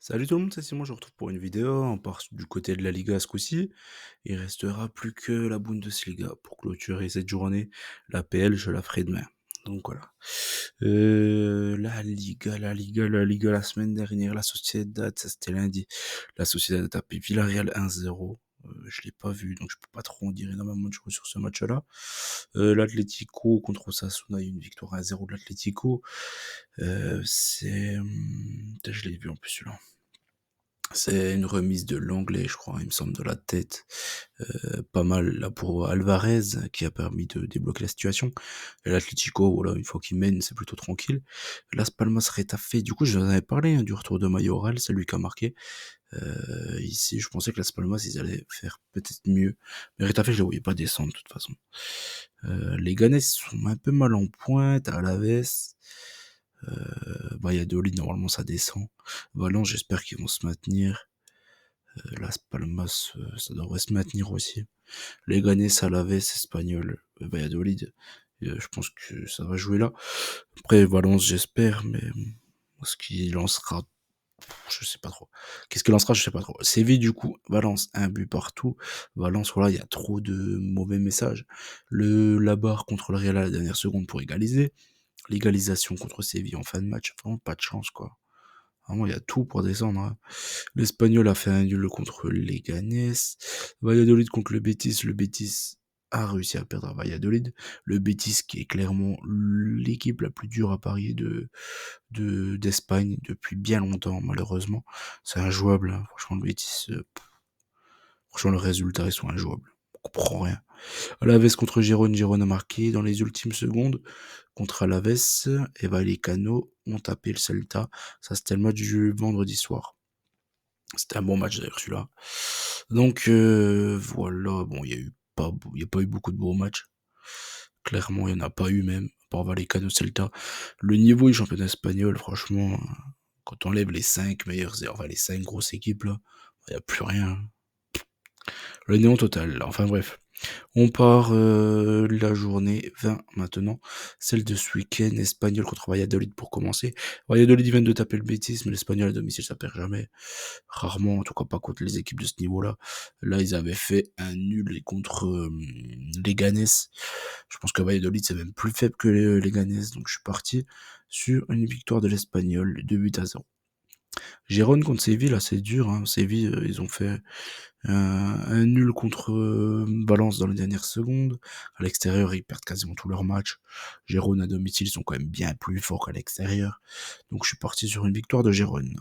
Salut tout le monde, c'est Simon, je vous retrouve pour une vidéo. On part du côté de la Liga ce coup-ci. Il restera plus que la Bundesliga pour clôturer cette journée. La PL, je la ferai demain. Donc voilà. La Liga, la semaine dernière, la Sociedad, ça c'était lundi. La Sociedad a tapé Villarreal 1-0. Je l'ai pas vu, donc je peux pas trop en dire énormément de choses sur ce match-là. L'Atlético contre Osasuna, il y a une victoire 1-0 de l'Atlético. Putain, je l'ai vu en plus celui-là. C'est une remise de l'anglais, je crois, il me semble, de la tête. Pas mal là pour Alvarez, qui a permis de débloquer la situation. Et l'Atlético, voilà, une fois qu'il mène, c'est plutôt tranquille. Las Palmas Retafe, du coup, je vous en avais parlé, du retour de Mayoral, c'est lui qui a marqué. Ici, je pensais que Las Palmas, ils allaient faire peut-être mieux. Mais Retafe, je les voyais pas descendre, de toute façon. Les Ganes sont un peu mal en pointe, à Alaves. Valladolid, normalement, ça descend. Valence, j'espère qu'ils vont se maintenir. Las Palmas, ça devrait se maintenir aussi. Leganés, Alaves, Espagnol, Valladolid, je pense que ça va jouer là. Après, Valence, j'espère, mais ce qu'il lancera, je sais pas trop. Qu'est-ce qu'il lancera, je sais pas trop. Séville, du coup, Valence, un but partout. Valence, voilà, il y a trop de mauvais messages. La barre contre le Real à la dernière seconde pour égaliser. L'égalisation contre Séville en fin de match, vraiment pas de chance, quoi. Vraiment, il y a tout pour descendre, hein. L'Espagnol a fait un nul contre Leganés. Valladolid contre le Betis. Le Betis a réussi à perdre à Valladolid. Le Betis qui est clairement l'équipe la plus dure à parier d'Espagne depuis bien longtemps, malheureusement. C'est injouable, hein. Franchement, le Betis, franchement, le résultat, ils sont injouables. On comprend rien. Alaves contre Girone, Girone a marqué dans les ultimes secondes contre Alaves. Et Vallecano ont tapé le Celta. Ça, c'était le match du vendredi soir. C'était un bon match d'ailleurs celui-là. Donc voilà, bon, il y a pas eu beaucoup de beaux matchs. Clairement, il y en a pas eu même, à part Vallecano, Celta. Le niveau du championnat espagnol, franchement, quand on enlève les 5 meilleures, enfin les 5 grosses équipes là, il y a plus rien. Le néant total, là. Enfin bref. On part la journée 20 maintenant, celle de ce week-end, Espagnol contre Valladolid pour commencer. Valladolid vient de taper le Betis, mais l'Espagnol à domicile ça perd jamais. Rarement, en tout cas pas contre les équipes de ce niveau-là. Là, ils avaient fait un nul contre Leganés. Je pense que Valladolid c'est même plus faible que les Leganés, donc je suis parti sur une victoire de l'Espagnol, 2-0. Gérone contre Séville, là c'est dur, hein. Séville, ils ont fait un nul contre Valence dans les dernières secondes. À l'extérieur, ils perdent quasiment tous leurs matchs. Gérone à domicile sont quand même bien plus forts qu'à l'extérieur. Donc je suis parti sur une victoire de Gérone.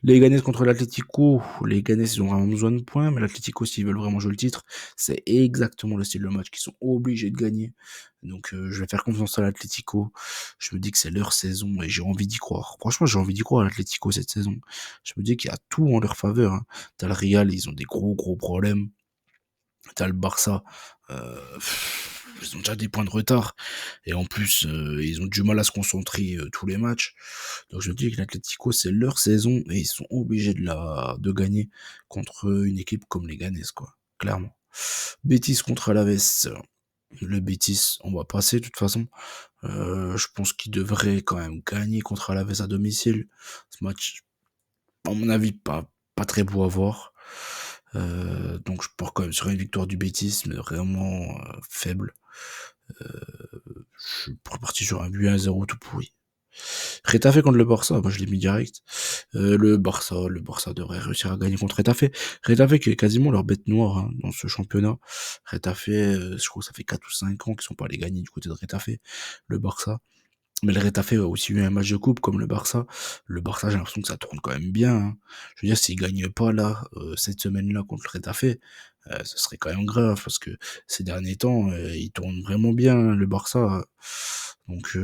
Les Ganes contre l'Atlético, les Ganes ils ont vraiment besoin de points, mais l'Atlético s'ils veulent vraiment jouer le titre, c'est exactement le style de match qu'ils sont obligés de gagner. Donc je vais faire confiance à l'Atlético. Je me dis que c'est leur saison et j'ai envie d'y croire. Franchement, j'ai envie d'y croire à l'Atlético cette saison. Je me dis qu'il y a tout en leur faveur, hein. T'as le Real, ils ont des gros problèmes. T'as le Barça, ils ont déjà des points de retard et en plus, ils ont du mal à se concentrer, tous les matchs. Donc je me dis que l'Atlético, c'est leur saison et ils sont obligés de gagner contre une équipe comme les Ganes, quoi, clairement. Betis contre Alaves, le Betis, on va passer de toute façon. Je pense qu'ils devraient quand même gagner contre Alaves à domicile. Ce match, à mon avis, pas très beau à voir. Donc je pars quand même sur une victoire du Betis, mais vraiment faible. Je suis reparti sur un but 1-0 tout pourri. Retafe contre le Barça, bah, je l'ai mis direct. Le Barça devrait réussir à gagner contre Retafe. Retafe qui est quasiment leur bête noire, hein, dans ce championnat. Retafe, je crois que ça fait 4 ou 5 ans qu'ils sont pas allés gagner du côté de Retafe. Le Barça. Mais le Retafe a aussi eu un match de coupe comme le Barça. Le Barça, j'ai l'impression que ça tourne quand même bien, hein. Je veux dire, s'ils gagnent pas là, cette semaine-là contre le Retafe, ce serait quand même grave parce que ces derniers temps, ils tournent vraiment bien, hein, le Barça. Donc,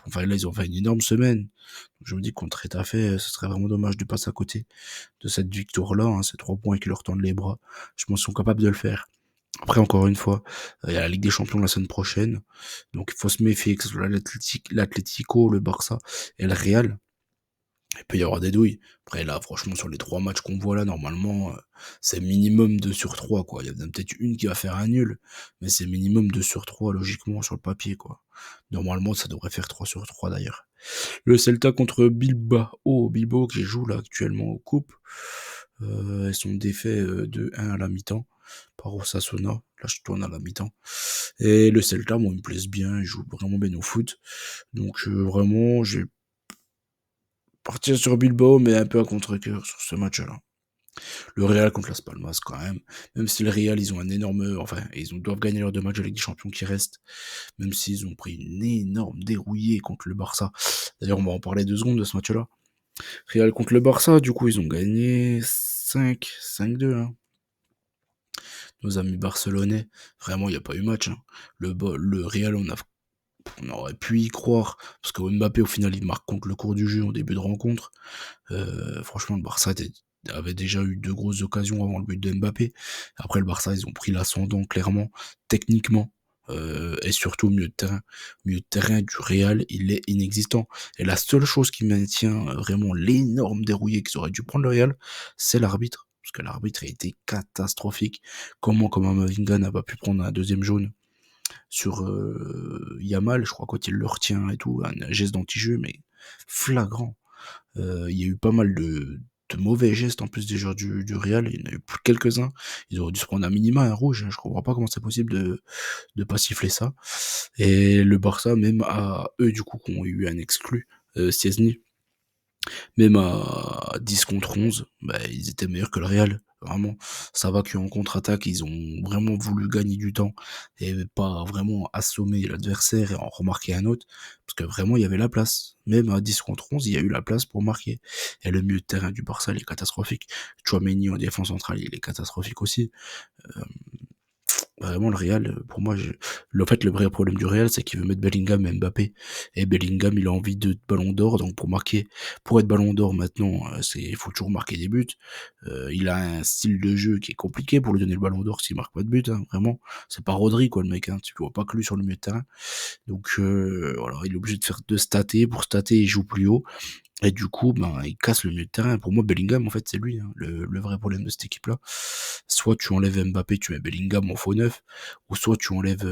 enfin là, ils ont fait une énorme semaine. Donc, je me dis que contre Retafe, ce serait vraiment dommage de passer à côté de cette victoire-là, hein, ces 3 points qui leur tendent les bras. Je pense qu'ils sont capables de le faire. Après, encore une fois, il y a la Ligue des Champions la semaine prochaine. Donc, il faut se méfier que ce soit l'Atlético, le Barça et le Real. Il peut y avoir des douilles. Après là, franchement, sur les 3 matchs qu'on voit là, normalement, c'est minimum 2 sur 3 quoi. Il y en a peut-être une qui va faire un nul, mais c'est minimum 2 sur 3 logiquement sur le papier, quoi. Normalement, ça devrait faire 3 sur 3 d'ailleurs. Le Celta contre Bilbao. Bilbao qui joue là actuellement en coupe. Ils sont défaits 2-1 à la mi-temps par Osasuna. Là, je tourne à la mi-temps. Et le Celta, moi, ils me plaisent bien. Ils jouent vraiment bien au foot. Donc, vraiment, j'ai partir sur Bilbao, mais un peu à contre-cœur sur ce match-là. Le Real contre Las Palmas, quand même. Même si le Real, ils ont un énorme, enfin, doivent gagner leurs 2 matchs de Ligue des Champions qui restent. Même s'ils ont pris une énorme dérouillée contre le Barça. D'ailleurs, on va en parler 2 secondes de ce match-là. Real contre le Barça, du coup, ils ont gagné 5-2, hein. Nos amis barcelonais. Vraiment, il n'y a pas eu match, hein. Le Real, on aurait pu y croire. Parce que Mbappé, au final, il marque contre le cours du jeu en début de rencontre. Franchement, le Barça avait déjà eu 2 grosses occasions avant le but de Mbappé. Après, le Barça, ils ont pris l'ascendant, clairement, techniquement. Et surtout, milieu de terrain. Milieu de terrain du Real, il est inexistant. Et la seule chose qui maintient vraiment l'énorme dérouillé qu'ils auraient dû prendre le Real, c'est l'arbitre. Parce que l'arbitre a été catastrophique. Comment Kamavinga n'a pas pu prendre un 2e jaune sur Yamal, je crois, quand il le retient et tout, un geste d'anti-jeu, mais flagrant. Il y a eu pas mal de mauvais gestes en plus des joueurs du Real, il y en a eu quelques-uns, ils auraient dû se prendre un minima un rouge, hein. Je comprends pas comment c'est possible de pas siffler ça. Et le Barça, même à eux du coup, qui ont eu un exclu, Szczęsny, même à 10 contre 11, bah, ils étaient meilleurs que le Real. Vraiment, ça va qu'en contre-attaque, ils ont vraiment voulu gagner du temps et pas vraiment assommer l'adversaire et en remarquer un autre, parce que vraiment, il y avait la place. Même à 10 contre 11, il y a eu la place pour marquer. Et le milieu de terrain du Barça, il est catastrophique. Chouameni en défense centrale, il est catastrophique aussi. Euh, Vraiment, le Real, pour moi, en fait, le vrai problème du Real, c'est qu'il veut mettre Bellingham et Mbappé. Et Bellingham, il a envie de ballon d'or, donc pour être ballon d'or maintenant, il faut toujours marquer des buts. Il a un style de jeu qui est compliqué pour lui donner le ballon d'or s'il marque pas de but, hein, vraiment. C'est pas Rodri, quoi, le mec, hein. Tu vois pas que lui sur le milieu de terrain. Donc, voilà, il est obligé de stater. Pour stater, il joue plus haut. Et du coup, ben, il casse le milieu de terrain. Pour moi, Bellingham, en fait, c'est lui, hein, le vrai problème de cette équipe-là. Soit tu enlèves Mbappé, tu mets Bellingham en faux neuf, ou soit tu enlèves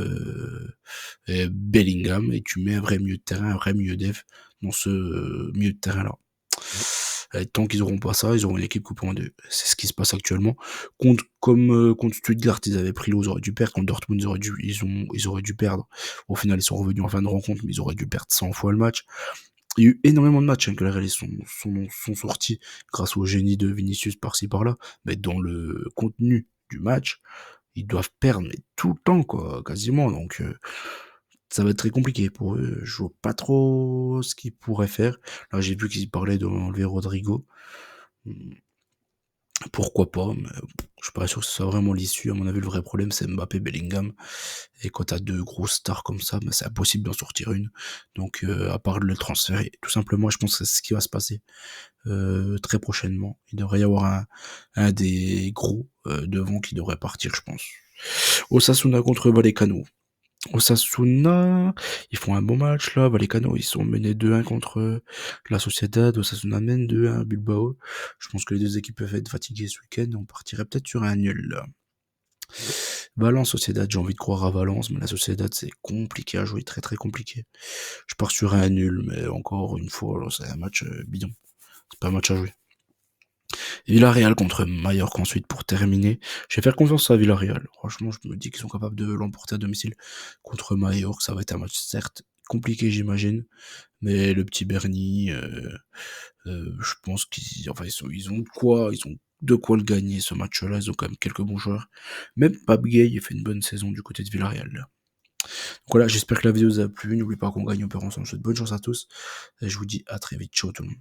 Bellingham et tu mets un vrai milieu de terrain, un vrai milieu dev dans ce milieu de terrain-là. Et tant qu'ils auront pas ça, ils auront une équipe coupée en 2. C'est ce qui se passe actuellement. Contre Stuttgart, ils avaient pris l'eau, ils auraient dû perdre. Contre Dortmund, ils auraient dû perdre. Au final, ils sont revenus en fin de rencontre, mais ils auraient dû perdre 100 fois le match. Il y a eu énormément de matchs, hein, que les Real sont sortis grâce au génie de Vinicius par-ci par-là, mais dans le contenu du match, ils doivent perdre mais tout le temps, quoi, quasiment. Donc ça va être très compliqué pour eux. Je vois pas trop ce qu'ils pourraient faire. Là, j'ai vu qu'ils parlaient d'enlever Rodrigo. Pourquoi pas, mais je suis pas sûr que ce soit vraiment l'issue. À mon avis, le vrai problème, c'est Mbappé, Bellingham. Et quand t'as 2 grosses stars comme ça, bah, c'est impossible d'en sortir une. Donc, à part de le transférer, tout simplement, je pense que c'est ce qui va se passer très prochainement. Il devrait y avoir un des gros devant qui devrait partir, je pense. Osasuna contre Vallecano. Osasuna, ils font un bon match là. Vallecano, ils sont menés 2-1 contre la Sociedad. Osasuna mène 2-1 à Bilbao. Je pense que les 2 équipes peuvent être fatiguées ce week-end. On partirait peut-être sur un nul là. Valence, Sociedad, j'ai envie de croire à Valence, mais la Sociedad c'est compliqué à jouer, très très compliqué. Je pars sur un nul, mais encore une fois, là, c'est un match bidon. C'est pas un match à jouer. Villarreal contre Mallorca ensuite pour terminer. Je vais faire confiance à Villarreal. Franchement, je me dis qu'ils sont capables de l'emporter à domicile contre Mallorca. Ça va être un match certes compliqué, j'imagine, mais le petit Bernie, je pense ils ont de quoi le gagner ce match-là. Ils ont quand même quelques bons joueurs. Même Pape Gay, il fait une bonne saison du côté de Villarreal. Là. Donc voilà, j'espère que la vidéo vous a plu. N'oubliez pas qu'on gagne, on perd ensemble. Je vous souhaite bonne chance à tous. Et je vous dis à très vite. Ciao tout le monde.